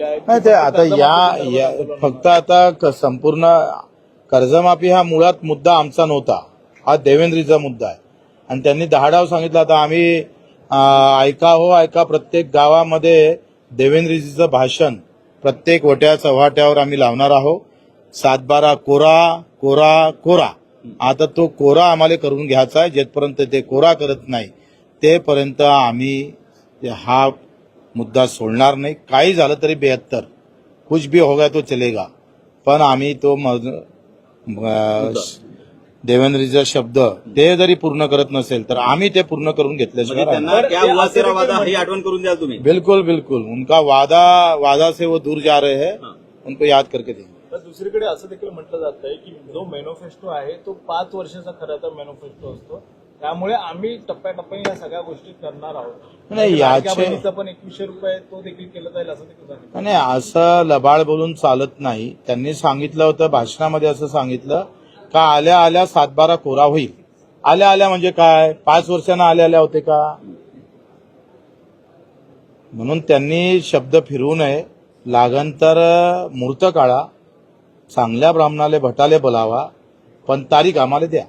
केलेल्या आहेत? नाही, ते आता या फक्त आता संपूर्ण कर्जमाफी हा मुळात मुद्दा आमचा नव्हता, हा देवेंद्रीचा मुद्दा आहे. आणि त्यांनी 10 डाव सांगितलं. आता आम्ही ऐका हो ऐका, प्रत्येक गावामध्ये देवेंद्रजीचं भाषण प्रत्येक वट्या चव्हाट्यावर आम्ही लावणार आहोत. 7-12 कोरा कोरा कोरा. आता तो कोरा आम्हाला करून घ्यायचा आहे. जेथपर्यंत ते कोरा करत नाही तेपर्यंत आम्ही हा मुद्दा सोडणार नाही. काही झालं तरी 72 कुछ भी होगा तो चलेगा, पण आम्ही तो देवेंद्रजीचा शब्द ते जरी पूर्ण करत नसेल तर आम्ही ते पूर्ण करून घेतल्याशिवाय त्यांना क्या हुआ तेरा वादा ही आठवण करून द्याल तुम्ही? बिल्कुल बिल्कुल. उनका वादा से वो दूर जा रहे हैं, उनको याद करके देंगे. तर दुसरीकडे असं देखील म्हटलं जात आहे की जो मॅनिफेस्टो आहे तो 5 वर्षाचा खरं तर मॅनिफेस्टो असतो, त्यामुळे आम्ही टप्प्याटप्प्याने या सगळ्या गोष्टी करणार आहोत. नाही, लाडक्या बहिणीचं पण 2100 रुपये तो देखील केलं जाईल असं देखील सांगितलं. नाही, असं लबाड बोलून चालत नाही. त्यांनी सांगितलं होतं भाषणामध्ये, असं सांगितलं का आल्या आल्या 7-12 कोरा होईल. आल्या आल्या म्हणजे काय? 5 वर्षांना आल्या आल्या होते का? म्हणून त्यांनी शब्द फिरवू नये. लागन तर मुहूर्त काढा, चांगल्या ब्राह्मणाले भटाले बोलावा, पण तारीख आम्हाला द्या.